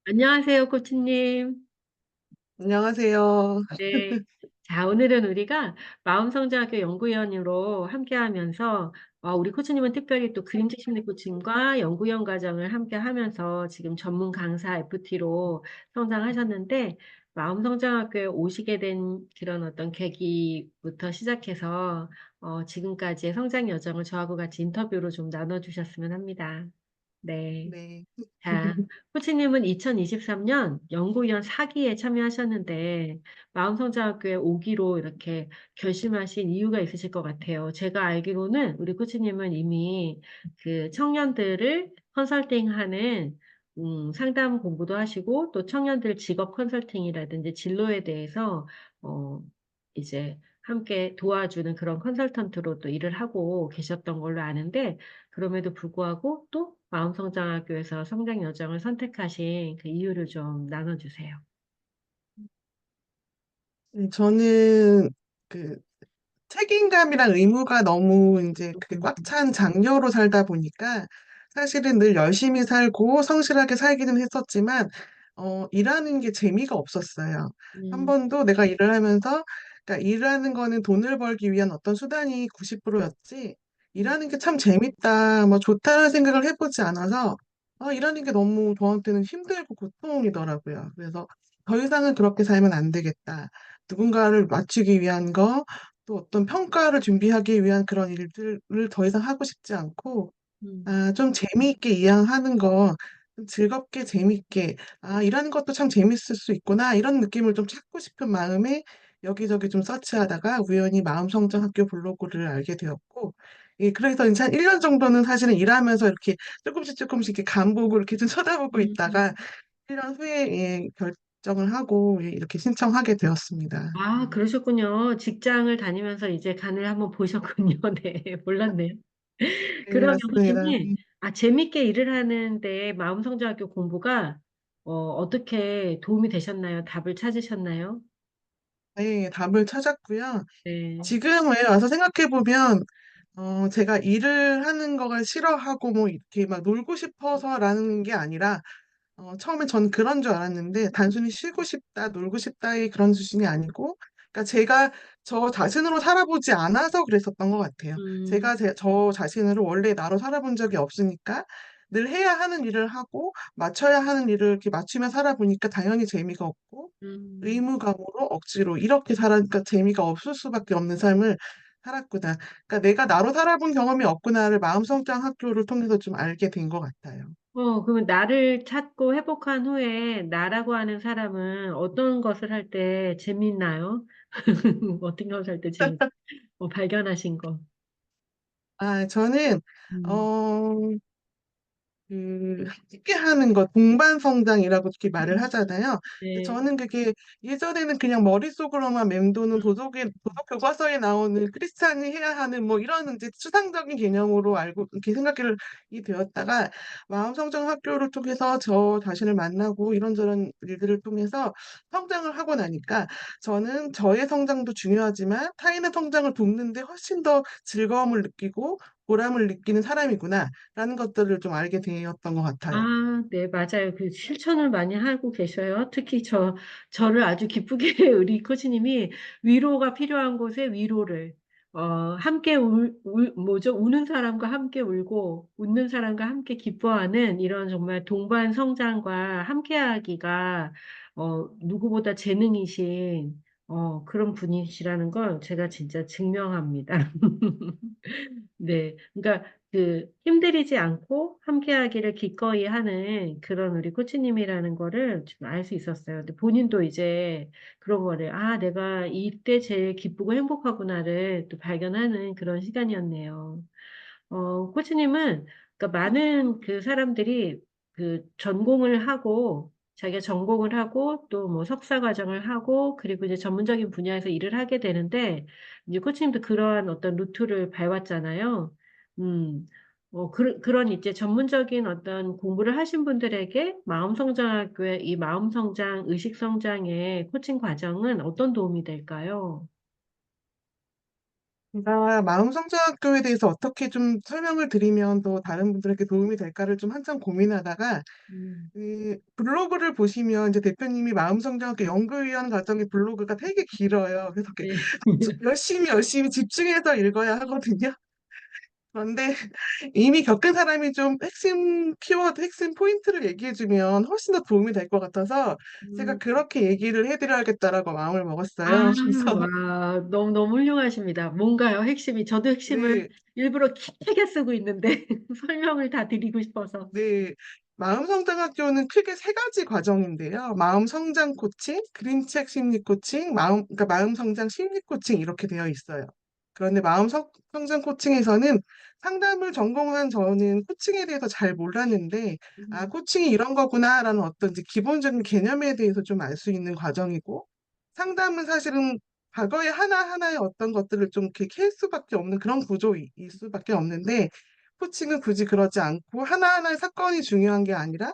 안녕하세요, 코치님. 안녕하세요. 네. 자, 오늘은 우리가 마음성장학교 연구위원으로 함께 하면서, 우리 코치님은 특별히 또 그림책 심리 코칭과 연구위원 과정을 함께 하면서 지금 전문 강사 FT로 성장하셨는데, 마음성장학교에 오시게 된 그런 어떤 계기부터 시작해서, 지금까지의 성장 여정을 저하고 같이 인터뷰로 좀 나눠주셨으면 합니다. 네. 네. 자, 코치님은 2023년 연구위원 4기에 참여하셨는데, 마음성장학교에 오기로 이렇게 결심하신 이유가 있으실 것 같아요. 제가 알기로는 우리 코치님은 이미 그 청년들을 컨설팅하는 상담 공부도 하시고, 또 청년들 직업 컨설팅이라든지 진로에 대해서, 어, 이제 함께 도와주는 그런 컨설턴트로 또 일을 하고 계셨던 걸로 아는데, 그럼에도 불구하고 또 마음성장학교에서 성장 여정을 선택하신 그 이유를 좀 나눠주세요. 저는 그 책임감이랑 의무가 너무 이제 그게 음, 꽉 찬 장녀로 살다 보니까 사실은 늘 열심히 살고 성실하게 살기는 했었지만, 일하는 게 재미가 없었어요. 한 음, 번도 내가 일을 하면서, 그러니까 일하는 거는 돈을 벌기 위한 어떤 수단이 90%였지, 일하는 게 참 재밌다, 뭐 좋다는 생각을 해보지 않아서, 일하는 게 너무 저한테는 힘들고 고통이더라고요. 그래서 더 이상은 그렇게 살면 안 되겠다. 누군가를 맞추기 위한 거, 또 어떤 평가를 준비하기 위한 그런 일들을 더 이상 하고 싶지 않고, 음, 좀 재미있게 이왕하는 거, 좀 즐겁게 재미있게, 일하는 것도 참 재밌을 수 있구나, 이런 느낌을 좀 찾고 싶은 마음에 여기저기 좀 서치하다가 우연히 마음성장학교 블로그를 알게 되었고, 예, 그래서 이제 한 1년 정도는 사실은 일하면서 이렇게 조금씩 조금씩 이렇게 간보고 이렇게 좀 쳐다보고 있다가 음. 1년 후에 예, 결정을 하고 예, 이렇게 신청하게 되었습니다. 아, 그러셨군요. 직장을 다니면서 이제 간을 한번 보셨군요. 네, 몰랐네요. 네, 그러면 맞습니다. 코치님, 재밌게 일을 하는데 마음성장학교 공부가 어떻게 도움이 되셨나요? 답을 찾으셨나요? 네, 답을 찾았고요. 네. 지금에 와서 생각해보면, 제가 일을 하는 거가 싫어하고 뭐 이렇게 막 놀고 싶어서라는 게 아니라, 처음에 전 그런 줄 알았는데, 단순히 쉬고 싶다, 놀고 싶다의 그런 수준이 아니고, 그러니까 제가 저 자신으로 살아보지 않아서 그랬었던 것 같아요. 음, 제가 저 자신으로 원래 나로 살아본 적이 없으니까, 늘 해야 하는 일을 하고, 맞춰야 하는 일을 이렇게 맞추며 살아보니까 당연히 재미가 없고, 음. 의무감으로 억지로 이렇게 살아니까 재미가 없을 수밖에 없는 삶을 살았구나. 그러니까 내가 나로 살아본 경험이 없구나를 마음성장 학교를 통해서 좀 알게 된 것 같아요. 그러면 나를 찾고 회복한 후에 나라고 하는 사람은 어떤 것을 할 때 재밌나요? 어떤 것을 할 때 발견하신 거. 저는 음, 어, 쉽게 하는 것, 동반 성장이라고 이렇게 말을 음, 하잖아요. 근데 네. 저는 그게 예전에는 그냥 머릿속으로만 맴도는 도덕 교과서에 나오는 크리스찬이 해야 하는 뭐 이런 이제 추상적인 개념으로 알고 이렇게 생각이 되었다가 마음 성장 학교를 통해서 저 자신을 만나고 이런저런 일들을 통해서 성장을 하고 나니까 저는 저의 성장도 중요하지만 타인의 성장을 돕는데 훨씬 더 즐거움을 느끼고 보람을 느끼는 사람이구나. 라는 것들을 좀 알게 되었던 것 같아요. 아, 네, 맞아요. 그 실천을 많이 하고 계셔요. 특히 저를 아주 기쁘게 우리 코치님이 위로가 필요한 곳에 위로를, 함께 뭐죠? 우는 사람과 함께 울고, 웃는 사람과 함께 기뻐하는 이런 정말 동반 성장과 함께하기가, 누구보다 재능이신, 그런 분이시라는 걸 제가 진짜 증명합니다. 네. 그러니까 힘들이지 않고 함께하기를 기꺼이 하는 그런 우리 코치님이라는 거를 좀 알 수 있었어요. 근데 본인도 이제 그런 거를, 내가 이때 제일 기쁘고 행복하구나를 또 발견하는 그런 시간이었네요. 코치님은, 그러니까 많은 그 사람들이 전공을 하고, 자기가 전공을 하고, 또 뭐 석사 과정을 하고, 그리고 이제 전문적인 분야에서 일을 하게 되는데, 이제 코치님도 그러한 어떤 루트를 밟았잖아요. 음, 그런 이제 전문적인 어떤 공부를 하신 분들에게 마음성장학교의 이 마음성장, 의식성장의 코칭 과정은 어떤 도움이 될까요? 제가 마음성장학교에 대해서 어떻게 좀 설명을 드리면 또 다른 분들에게 도움이 될까를 좀 한참 고민하다가 음. 그 블로그를 보시면 이제 대표님이 마음성장학교 연구위원 과정의 블로그가 되게 길어요. 그래서 이렇게 네. 열심히 집중해서 읽어야 하거든요. 그런데 이미 겪은 사람이 좀 핵심 키워드, 핵심 포인트를 얘기해주면 훨씬 더 도움이 될 것 같아서 제가 음. 그렇게 얘기를 해드려야겠다라고 마음을 아, 먹었어요. 그래서 와, 너무 훌륭하십니다. 뭔가요, 핵심이? 저도 핵심을 네, 일부러 길게 쓰고 있는데, 설명을 다 드리고 싶어서. 네. 마음성장학교는 크게 세 가지 과정인데요. 마음성장 코칭, 그림책 심리 코칭, 그러니까 마음성장 심리 코칭 이렇게 되어 있어요. 그런데 마음성장 코칭에서는 상담을 전공한 저는 코칭에 대해서 잘 몰랐는데, 아, 음. 코칭이 이런 거구나라는 어떤 이제 기본적인 개념에 대해서 좀 알 수 있는 과정이고, 상담은 사실은 과거의 하나하나의 어떤 것들을 좀 이렇게 캘 수밖에 없는 그런 구조일 수밖에 없는데, 코칭은 굳이 그러지 않고 하나하나의 사건이 중요한 게 아니라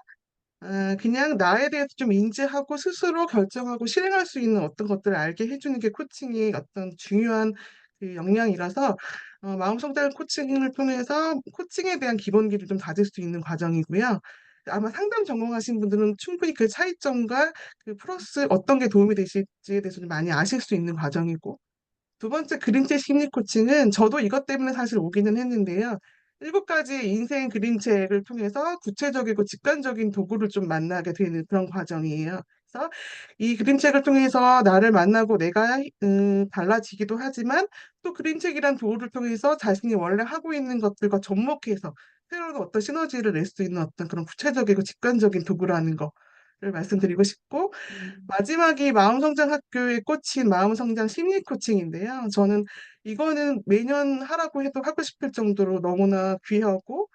그냥 나에 대해서 좀 인지하고 스스로 결정하고 실행할 수 있는 어떤 것들을 알게 해주는 게 코칭의 어떤 중요한 그 역량이라서 마음 성장 코칭을 통해서 코칭에 대한 기본기를 좀 다질 수 있는 과정이고요. 아마 상담 전공하신 분들은 충분히 그 차이점과 그 플러스 어떤 게 도움이 되실지에 대해서 좀 많이 아실 수 있는 과정이고 두 번째 그림책 심리 코칭은 저도 이것 때문에 사실 오기는 했는데요. 7가지 인생 그림책을 통해서 구체적이고 직관적인 도구를 좀 만나게 되는 그런 과정이에요. 그래서 이 그림책을 통해서 나를 만나고 내가 달라지기도 하지만 또 그림책이란 도구를 통해서 자신이 원래 하고 있는 것들과 접목해서 새로운 어떤 시너지를 낼 수 있는 어떤 그런 구체적이고 직관적인 도구라는 거를 말씀드리고 싶고 음. 마지막이 마음성장 학교의 꽃인 마음성장 심리 코칭인데요. 저는 이거는 매년 하라고 해도 하고 싶을 정도로 너무나 귀하고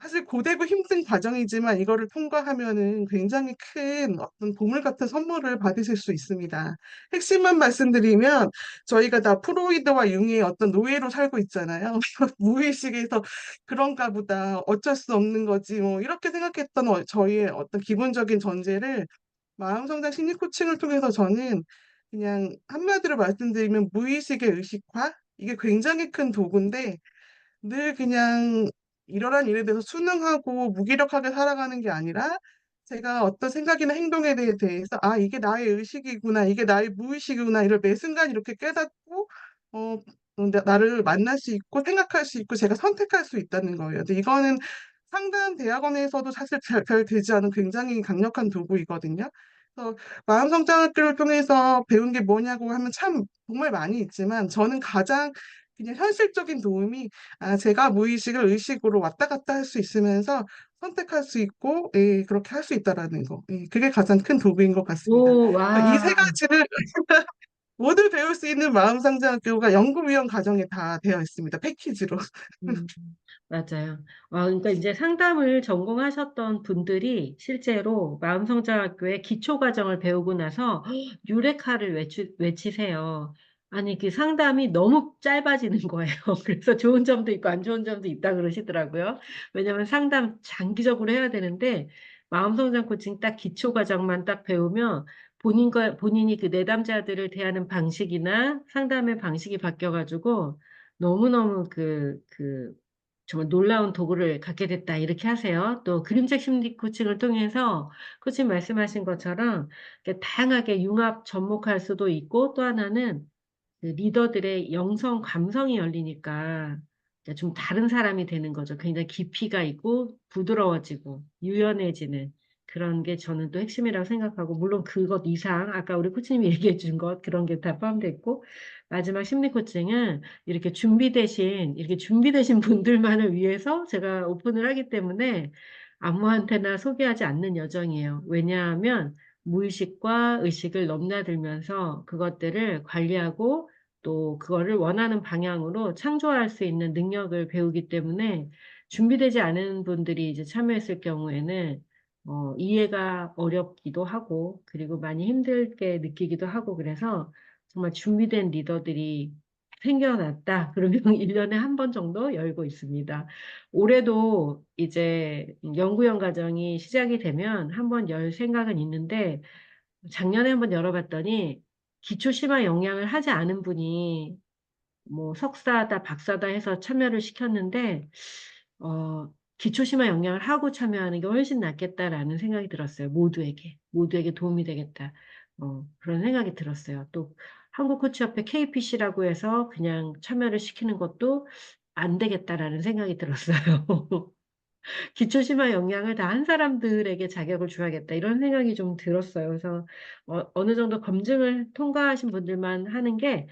사실 고되고 힘든 과정이지만 이거를 통과하면은 굉장히 큰 어떤 보물 같은 선물을 받으실 수 있습니다. 핵심만 말씀드리면 저희가 다 프로이드와 융의 어떤 노예로 살고 있잖아요. 무의식에서 그런가 보다 어쩔 수 없는 거지 뭐 이렇게 생각했던 저희의 어떤 기본적인 전제를 마음성장 심리 코칭을 통해서 저는 그냥 한마디로 말씀드리면 무의식의 의식화? 이게 굉장히 큰 도구인데 늘 그냥 일어난 일에 대해서 순응하고 무기력하게 살아가는 게 아니라 제가 어떤 생각이나 행동에 대해서 아, 이게 나의 의식이구나, 이게 나의 무의식이구나, 이걸 매 순간 이렇게 깨닫고 어, 나를 만날 수 있고 생각할 수 있고 제가 선택할 수 있다는 거예요. 근데 이거는 상담 대학원에서도 사실 잘 되지 않은 굉장히 강력한 도구이거든요. 그래서 마음성장학교를 통해서 배운 게 뭐냐고 하면 참 정말 많이 있지만 저는 가장 그냥 현실적인 도움이 제가 무의식을 의식으로 왔다 갔다 할 수 있으면서 선택할 수 있고, 예, 그렇게 할 수 있다라는 거. 예, 그게 가장 큰 도구인 것 같습니다. 오, 이 와. 세 가지를 모두 배울 수 있는 마음상장학교가 연구위원 과정에 다 되어 있습니다. 패키지로. 음, 맞아요. 그러니까 이제 상담을 전공하셨던 분들이 실제로 마음성장학교의 기초 과정을 배우고 나서 유레카를 외치세요. 아니, 그 상담이 너무 짧아지는 거예요. 그래서 좋은 점도 있고 안 좋은 점도 있다 그러시더라고요. 왜냐하면 상담 장기적으로 해야 되는데 마음성장 코칭 딱 기초 과정만 딱 배우면 본인이 그 내담자들을 대하는 방식이나 상담의 방식이 바뀌어가지고 너무너무 정말 놀라운 도구를 갖게 됐다. 이렇게 하세요. 또 그림책 심리 코칭을 통해서 코칭 말씀하신 것처럼 이렇게 다양하게 융합 접목할 수도 있고 또 하나는 그 리더들의 영성 감성이 열리니까 이제 좀 다른 사람이 되는 거죠. 굉장히 깊이가 있고 부드러워지고 유연해지는 그런 게 저는 또 핵심이라고 생각하고 물론 그것 이상 아까 우리 코치님이 얘기해 준 것 그런 게 다 포함되어 있고 마지막 심리 코칭은 이렇게 준비되신 분들만을 위해서 제가 오픈을 하기 때문에 아무한테나 소개하지 않는 여정이에요. 왜냐하면 무의식과 의식을 넘나들면서 그것들을 관리하고 또 그거를 원하는 방향으로 창조할 수 있는 능력을 배우기 때문에 준비되지 않은 분들이 이제 참여했을 경우에는 이해가 어렵기도 하고 그리고 많이 힘들게 느끼기도 하고 그래서 정말 준비된 리더들이 생겨났다. 그러면 1년에 한 번 정도 열고 있습니다. 올해도 이제 연구원 과정이 시작이 되면 한 번 열 생각은 있는데 작년에 한번 열어봤더니 기초 심화 영양을 하지 않은 분이 뭐 석사다, 박사다 해서 참여를 시켰는데, 기초심화 영양을 하고 참여하는 게 훨씬 낫겠다라는 생각이 들었어요. 모두에게 도움이 되겠다. 그런 생각이 들었어요. 또 한국코치협회 KPC라고 해서 그냥 참여를 시키는 것도 안 되겠다라는 생각이 들었어요. 기초심화 영양을 다 한 사람들에게 자격을 줘야겠다. 이런 생각이 좀 들었어요. 그래서 어느 정도 검증을 통과하신 분들만 하는 게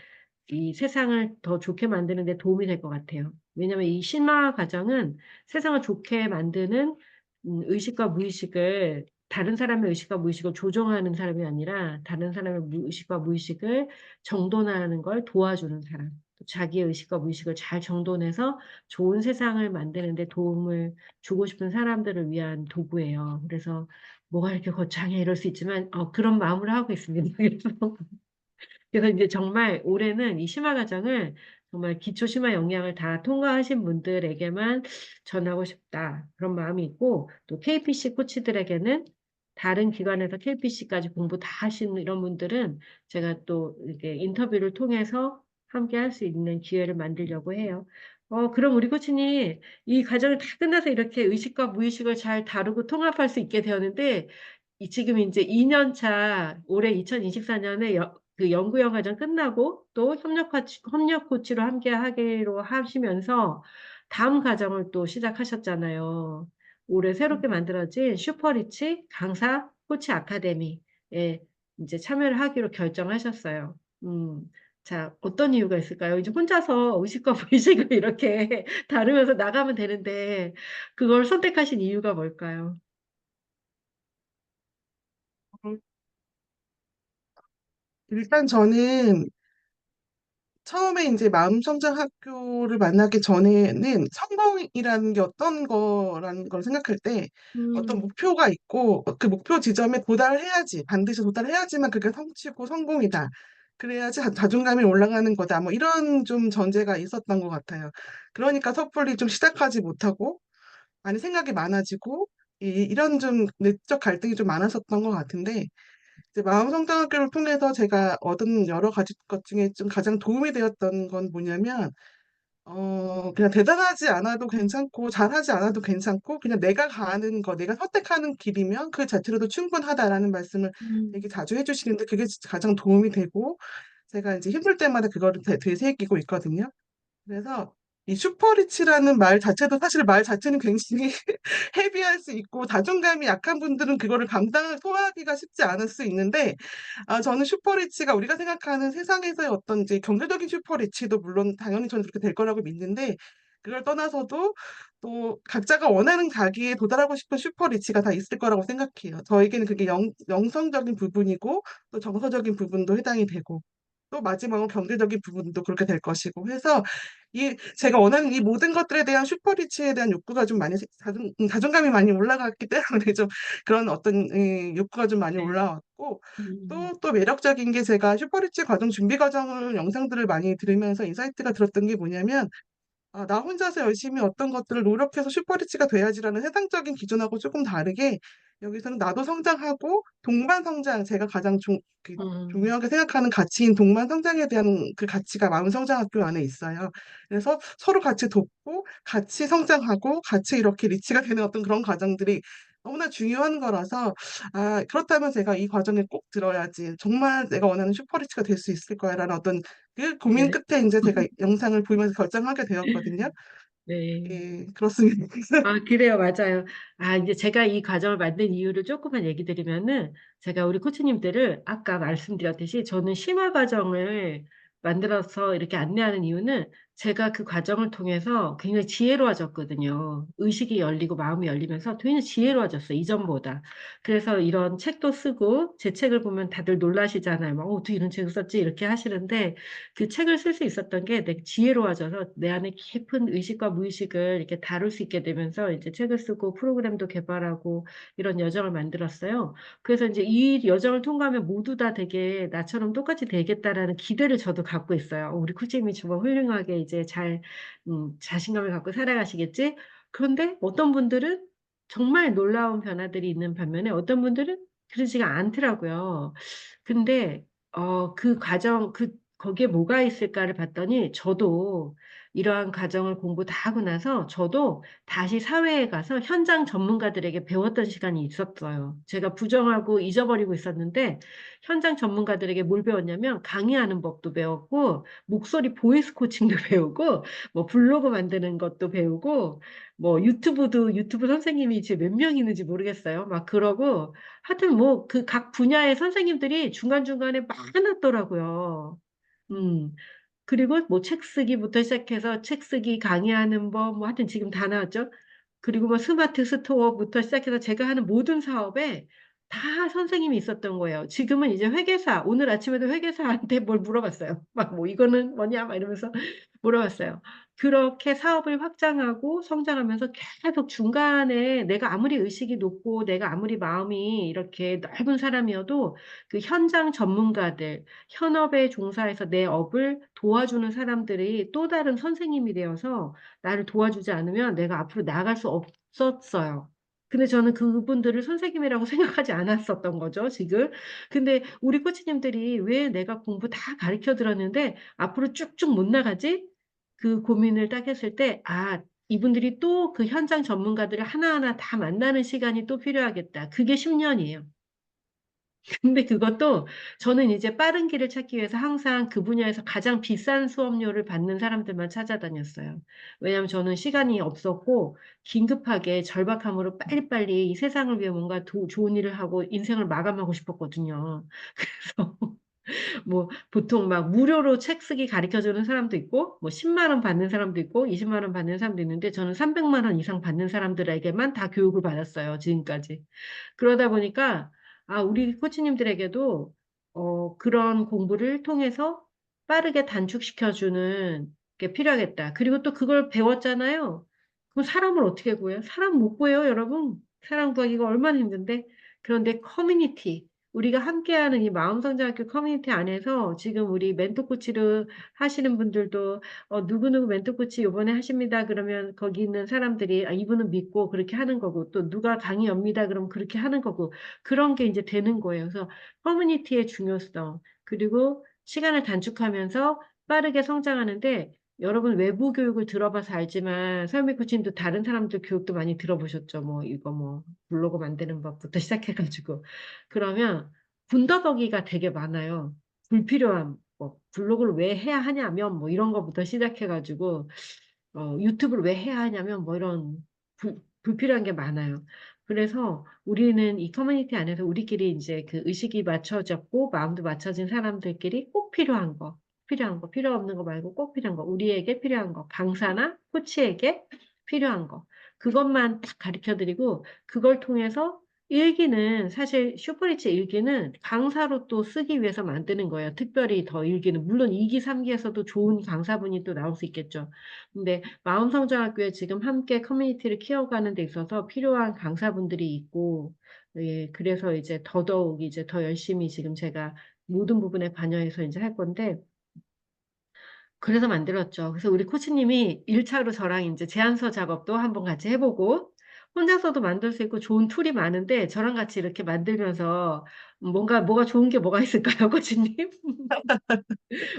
이 세상을 더 좋게 만드는 데 도움이 될 것 같아요. 왜냐하면 이 심화 과정은 세상을 좋게 만드는 의식과 무의식을 다른 사람의 의식과 무의식을 조종하는 사람이 아니라 다른 사람의 의식과 무의식을 정돈하는 걸 도와주는 사람. 또 자기의 의식과 무의식을 잘 정돈해서 좋은 세상을 만드는 데 도움을 주고 싶은 사람들을 위한 도구예요. 그래서 뭐가 이렇게 거창해 이럴 수 있지만 그런 마음으로 하고 있습니다. 그래서 이제 정말 올해는 이 심화 과정을 정말 기초 심화 영양을 다 통과하신 분들에게만 전하고 싶다. 그런 마음이 있고, 또 KPC 코치들에게는 다른 기관에서 KPC까지 공부 다 하신 이런 분들은 제가 또 이렇게 인터뷰를 통해서 함께 할 수 있는 기회를 만들려고 해요. 그럼 우리 코치님, 이 과정을 다 끝나서 이렇게 의식과 무의식을 잘 다루고 통합할 수 있게 되었는데, 지금 이제 2년 차, 올해 2024년에 그 연구원 과정 끝나고 또 협력 코치로 함께 하기로 하시면서 다음 과정을 또 시작하셨잖아요. 올해 새롭게 만들어진 슈퍼리치 강사 코치 아카데미에 이제 참여를 하기로 결정하셨어요. 음, 자, 어떤 이유가 있을까요? 이제 혼자서 의식과 무의식을 이렇게 다루면서 나가면 되는데 그걸 선택하신 이유가 뭘까요? 일단 저는 처음에 이제 마음성장학교를 만나기 전에는 성공이라는 게 어떤 거라는 걸 생각할 때 어떤 음, 목표가 있고 그 목표 지점에 도달해야지 반드시 도달해야지만 그게 성취고 성공이다. 그래야지 자존감이 올라가는 거다. 뭐 이런 좀 전제가 있었던 것 같아요. 그러니까 섣불리 좀 시작하지 못하고 많이 생각이 많아지고 이런 좀 내적 갈등이 좀 많았었던 것 같은데 이제 마음성장학교를 통해서 제가 얻은 여러 가지 것 중에 좀 가장 도움이 되었던 건 뭐냐면, 그냥 대단하지 않아도 괜찮고, 잘하지 않아도 괜찮고, 그냥 내가 가는 거, 내가 선택하는 길이면 그 자체로도 충분하다라는 말씀을 되게 음, 자주 해주시는데, 그게 가장 도움이 되고, 제가 이제 힘들 때마다 그거를 되새기고 있거든요. 그래서 이 슈퍼리치라는 말 자체도 사실 말 자체는 굉장히 헤비할 수 있고 자존감이 약한 분들은 그거를 소화하기가 쉽지 않을 수 있는데 저는 슈퍼리치가 우리가 생각하는 세상에서의 어떤 이제 경제적인 슈퍼리치도 물론 당연히 저는 그렇게 될 거라고 믿는데 그걸 떠나서도 또 각자가 원하는 자기에 도달하고 싶은 슈퍼리치가 다 있을 거라고 생각해요. 저에게는 그게 영성적인 부분이고 또 정서적인 부분도 해당이 되고 또 마지막은 경제적인 부분도 그렇게 될 것이고 해서 제가 원하는 이 모든 것들에 대한 슈퍼리치에 대한 욕구가 좀 많이 자존감이 많이 올라갔기 때문에 좀 그런 어떤 욕구가 좀 많이 네. 올라왔고 음, 또 매력적인 게 제가 슈퍼리치 과정 준비 과정을 영상들을 많이 들으면서 인사이트가 들었던 게 뭐냐면 나 혼자서 열심히 어떤 것들을 노력해서 슈퍼리치가 돼야지라는 세상적인 기준하고 조금 다르게 여기서는 나도 성장하고 동반 성장 제가 가장 음, 중요하게 생각하는 가치인 동반 성장에 대한 그 가치가 마음성장학교 안에 있어요. 그래서 서로 같이 돕고 같이 성장하고 같이 이렇게 리치가 되는 어떤 그런 과정들이 너무나 중요한 거라서 그렇다면 제가 이 과정에 꼭 들어야지 정말 내가 원하는 슈퍼리치가 될 수 있을 거야라는 어떤 그 고민 네. 끝에 이제 제가 영상을 보면서 결정하게 되었거든요. 네. 예, 그렇습니다. 그래요, 맞아요. 이제 제가 이 과정을 만든 이유를 조금만 얘기 드리면은, 제가 우리 코치님들을 아까 말씀드렸듯이 저는 심화 과정을 만들어서 이렇게 안내하는 이유는 제가 그 과정을 통해서 굉장히 지혜로워졌거든요. 의식이 열리고 마음이 열리면서 굉장히 지혜로워졌어요, 이전보다. 그래서 이런 책도 쓰고, 제 책을 보면 다들 놀라시잖아요. 막, 어떻게 이런 책을 썼지? 이렇게 하시는데, 그 책을 쓸 수 있었던 게 되게 지혜로워져서 내 안에 깊은 의식과 무의식을 이렇게 다룰 수 있게 되면서 이제 책을 쓰고 프로그램도 개발하고 이런 여정을 만들었어요. 그래서 이제 이 여정을 통과하면 모두 다 되게 나처럼 똑같이 되겠다라는 기대를 저도 갖고 있어요. 우리 코치님이 정말 훌륭하게 이제 잘, 자신감을 갖고 살아가시겠지? 그런데 어떤 분들은 정말 놀라운 변화들이 있는 반면에 어떤 분들은 그러지가 않더라고요. 근데 그 과정, 거기에 뭐가 있을까를 봤더니 저도 이러한 과정을 공부 다 하고 나서 저도 다시 사회에 가서 현장 전문가들에게 배웠던 시간이 있었어요. 제가 부정하고 잊어버리고 있었는데 현장 전문가들에게 뭘 배웠냐면 강의하는 법도 배웠고 목소리 보이스 코칭도 배우고 뭐 블로그 만드는 것도 배우고 뭐 유튜브 선생님이 지금 몇 명 있는지 모르겠어요. 막 그러고 하여튼 뭐 그 각 분야의 선생님들이 중간중간에 많았더라고요. 음. 그리고 뭐 책 쓰기부터 시작해서 책 쓰기 강의하는 법, 뭐 하여튼 지금 다 나왔죠. 그리고 뭐 스마트 스토어부터 시작해서 제가 하는 모든 사업에 다 선생님이 있었던 거예요. 지금은 이제 회계사, 오늘 아침에도 회계사한테 뭘 물어봤어요. 막 뭐 이거는 뭐냐, 막 이러면서 물어봤어요. 그렇게 사업을 확장하고 성장하면서 계속 중간에 내가 아무리 의식이 높고 내가 아무리 마음이 이렇게 넓은 사람이어도 그 현장 전문가들, 현업에 종사해서 내 업을 도와주는 사람들이 또 다른 선생님이 되어서 나를 도와주지 않으면 내가 앞으로 나아갈 수 없었어요. 근데 저는 그분들을 선생님이라고 생각하지 않았었던 거죠, 지금. 근데 우리 코치님들이 왜 내가 공부 다 가르쳐 들었는데 앞으로 쭉쭉 못 나가지? 그 고민을 딱 했을 때, 아, 이분들이 또 그 현장 전문가들을 하나하나 다 만나는 시간이 또 필요하겠다. 그게 10년이에요. 근데 그것도 저는 이제 빠른 길을 찾기 위해서 항상 그 분야에서 가장 비싼 수업료를 받는 사람들만 찾아다녔어요. 왜냐하면 저는 시간이 없었고 긴급하게 절박함으로 빨리빨리 이 세상을 위해 뭔가 좋은 일을 하고 인생을 마감하고 싶었거든요. 그래서 뭐 보통 막 무료로 책 쓰기 가르쳐 주는 사람도 있고 뭐 10만 원 받는 사람도 있고 20만 원 받는 사람도 있는데 저는 300만 원 이상 받는 사람들에게만 다 교육을 받았어요. 지금까지. 그러다 보니까, 아, 우리 코치님들에게도, 그런 공부를 통해서 빠르게 단축시켜주는 게 필요하겠다. 그리고 또 그걸 배웠잖아요. 그럼 사람을 어떻게 구해요? 사람 못 구해요, 여러분. 사람 구하기가 얼마나 힘든데. 그런데 커뮤니티, 우리가 함께하는 이 마음성장학교 커뮤니티 안에서 지금 우리 멘토 코치를 하시는 분들도 누구누구 멘토 코치 요번에 하십니다. 그러면 거기 있는 사람들이 아, 이분은 믿고 그렇게 하는 거고 또 누가 강의 엽니다. 그러면 그렇게 하는 거고 그런 게 이제 되는 거예요. 그래서 커뮤니티의 중요성 그리고 시간을 단축하면서 빠르게 성장하는데 여러분 외부 교육을 들어봐서 알지만 서현미 코치님도 다른 사람들 교육도 많이 들어보셨죠. 뭐 이거 뭐 블로그 만드는 법부터 시작해가지고 그러면 군더더기가 되게 많아요. 불필요한 뭐 블로그를 왜 해야 하냐면 뭐 이런 거부터 시작해가지고 유튜브를 왜 해야 하냐면 뭐 이런 불필요한 게 많아요. 그래서 우리는 이 커뮤니티 안에서 우리끼리 이제 그 의식이 맞춰졌고 마음도 맞춰진 사람들끼리 꼭 필요한 거, 필요 없는 거 말고 꼭 필요한 거, 우리에게 필요한 거, 강사나 코치에게 필요한 거. 그것만 딱 가르쳐 드리고 그걸 통해서 일기는 사실 슈퍼리치 일기는 강사로 또 쓰기 위해서 만드는 거예요. 특별히 더 일기는. 물론 2기, 3기에서도 좋은 강사분이 또 나올 수 있겠죠. 근데 마음성장학교에 지금 함께 커뮤니티를 키워가는 데 있어서 필요한 강사분들이 있고, 예, 그래서 이제 더더욱 이제 더 열심히 지금 제가 모든 부분에 관여해서 이제 할 건데, 그래서 만들었죠. 그래서 우리 코치님이 1차로 저랑 이제 제안서 작업도 한번 같이 해보고, 혼자서도 만들 수 있고 좋은 툴이 많은데, 저랑 같이 이렇게 만들면서 뭐가 좋은 게 뭐가 있을까요, 코치님?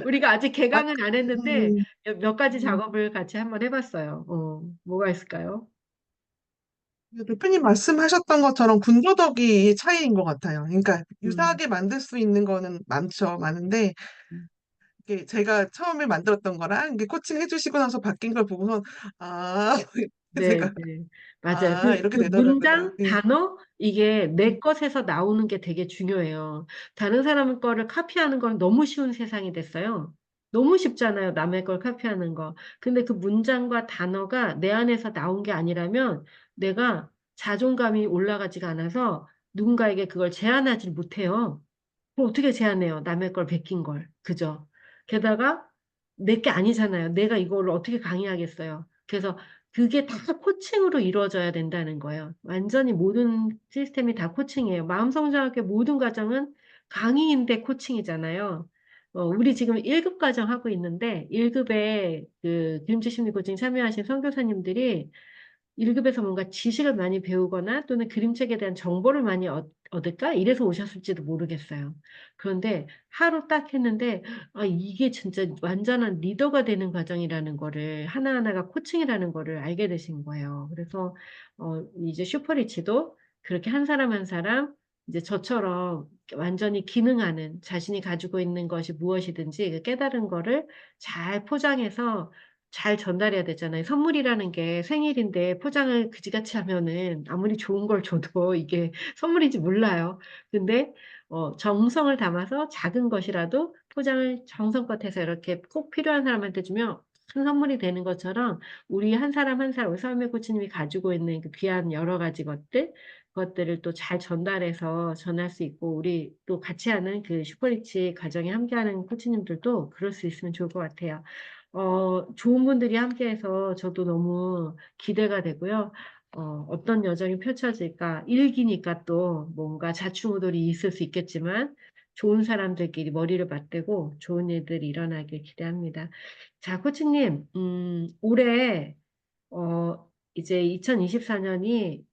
우리가 아직 아, 개강은 안 했는데, 음, 몇 가지 음. 작업을 같이 한번 해봤어요. 뭐가 있을까요? 대표님 말씀하셨던 것처럼 군더더기 차이인 것 같아요. 그러니까 음, 유사하게 만들 수 있는 거는 많은데 음, 이게 제가 처음에 만들었던 거랑 이게 코칭 해주시고 나서 바뀐 걸 보고선 아 네, 제가 네. 맞아요. 아 이렇게 그 되더라고요. 문장, 예. 단어, 이게 내 음, 것에서 나오는 게 되게 중요해요. 다른 사람 거를 카피하는 건 너무 쉬운 세상이 됐어요. 너무 쉽잖아요. 남의 걸 카피하는 거. 근데 그 문장과 단어가 내 안에서 나온 게 아니라면 내가 자존감이 올라가지가 않아서 누군가에게 그걸 제안하지 못해요. 그럼 어떻게 제안해요? 남의 걸 베낀 걸. 그죠? 게다가 내 게 아니잖아요. 내가 이걸 어떻게 강의하겠어요. 그래서 그게 다 코칭으로 이루어져야 된다는 거예요. 완전히 모든 시스템이 다 코칭이에요. 마음성장학교 모든 과정은 강의인데 코칭이잖아요. 우리 지금 1급 과정 하고 있는데 1급에 그 그림체 심리 코칭 참여하신 선교사님들이 1급에서 뭔가 지식을 많이 배우거나 또는 그림책에 대한 정보를 많이 얻을까? 이래서 오셨을지도 모르겠어요. 그런데 하루 딱 했는데, 아, 이게 진짜 완전한 리더가 되는 과정이라는 거를, 하나하나가 코칭이라는 거를 알게 되신 거예요. 그래서, 이제 슈퍼리치도 그렇게 한 사람 한 사람, 이제 저처럼 완전히 기능하는 자신이 가지고 있는 것이 무엇이든지 그 깨달은 거를 잘 포장해서 잘 전달해야 되잖아요. 선물이라는 게 생일인데 포장을 그지같이 하면은 아무리 좋은 걸 줘도 이게 선물인지 몰라요. 근데 정성을 담아서 작은 것이라도 포장을 정성껏 해서 이렇게 꼭 필요한 사람한테 주면 큰 선물이 되는 것처럼 우리 한 사람 한 사람, 우리 서울매 코치님이 가지고 있는 그 귀한 여러 가지 그것들을 또 잘 전달해서 전할 수 있고, 우리 또 같이 하는 그 슈퍼리치 과정에 함께하는 코치님들도 그럴 수 있으면 좋을 것 같아요. 좋은 분들이 함께해서 저도 너무 기대가 되고요. 어떤 여정이 펼쳐질까? 일기니까 또 뭔가 좌충우돌이 있을 수 있겠지만 좋은 사람들끼리 머리를 맞대고 좋은 일들이 일어나길 기대합니다. 자, 코치님, 올해 이제 2024년이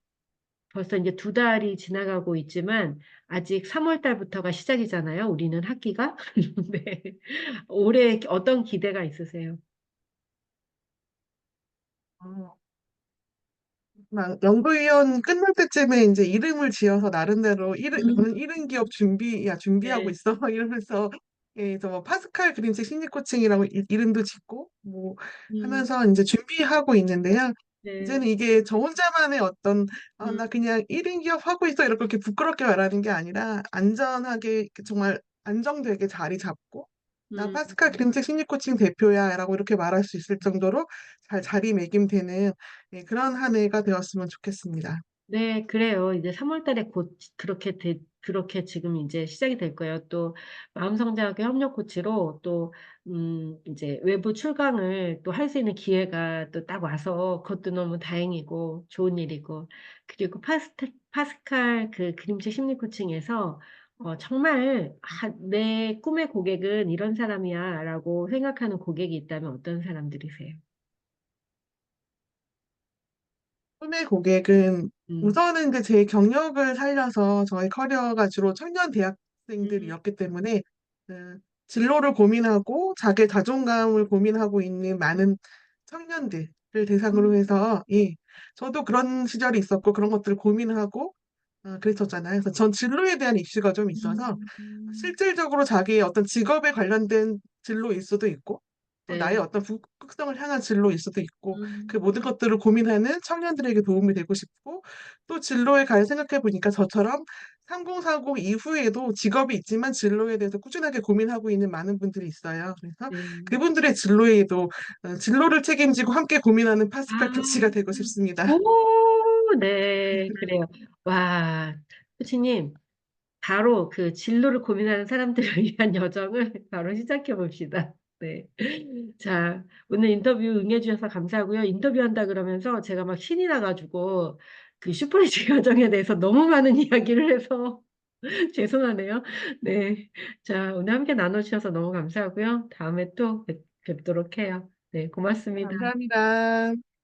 벌써 이제 두 달이 지나가고 있지만 아직 3월 달부터가 시작이잖아요. 우리는 학기가. 네. 올해 어떤 기대가 있으세요? 어, 막 연구위원 끝날 때쯤에 이제 이름을 지어서 나름대로 음, 너는 이른 기업 준비하고 네. 있어 이러면서 예, 저 파스칼 그림책 심리 코칭이라고 이름도 짓고 뭐 음, 하면서 이제 준비하고 있는데요. 네. 이제는 이게 저 혼자만의 어떤 음, 나 그냥 1인 기업 하고 있어 이렇게 그렇게 부끄럽게 말하는 게 아니라 안전하게 정말 안정되게 자리 잡고 나 음. 파스칼 그림책 심리 코칭 대표야라고 이렇게 말할 수 있을 정도로 잘 자리매김되는 네, 그런 한 해가 되었으면 좋겠습니다. 네, 그래요. 이제 3월 달에 곧 그렇게 지금 이제 시작이 될 거예요. 또, 마음성장학교 협력 코치로 또, 이제 외부 출강을 또 할 수 있는 기회가 또 딱 와서 그것도 너무 다행이고 좋은 일이고. 그리고 파스칼 그 그림책 심리 코칭에서 정말 내 꿈의 고객은 이런 사람이야 라고 생각하는 고객이 있다면 어떤 사람들이세요? 꿈의 고객은 음, 우선은 이제 제 경력을 살려서 저의 커리어가 주로 청년 음, 대학생들이었기 때문에 진로를 고민하고 자기 자존감을 고민하고 있는 많은 청년들을 대상으로 음, 해서 예, 저도 그런 시절이 있었고 그런 것들을 고민하고 그랬었잖아요. 그래서 전 진로에 대한 이슈가 좀 있어서 음, 실질적으로 자기의 어떤 직업에 관련된 진로일 수도 있고 또 나의 네. 어떤 북극성을 향한 진로일 수도 있고 그 음. 모든 것들을 고민하는 청년들에게 도움이 되고 싶고 또 진로에 관해 생각해 보니까 저처럼 3040 이후에도 직업이 있지만 진로에 대해서 꾸준하게 고민하고 있는 많은 분들이 있어요. 그래서 네. 그분들의 진로에도 진로를 책임지고 함께 고민하는 파스칼 코치가 아, 되고 싶습니다. 오, 네, 그래요. 와, 코치님, 바로 그 진로를 고민하는 사람들을 위한 여정을 바로 시작해 봅시다. 네. 자, 오늘 인터뷰 응해주셔서 감사하고요. 인터뷰한다 그러면서 제가 막 신이 나가지고 그 슈퍼리치 과정에 대해서 너무 많은 이야기를 해서 죄송하네요. 네. 자, 오늘 함께 나눠주셔서 너무 감사하고요. 다음에 또 뵙도록 해요. 네, 고맙습니다. 감사합니다.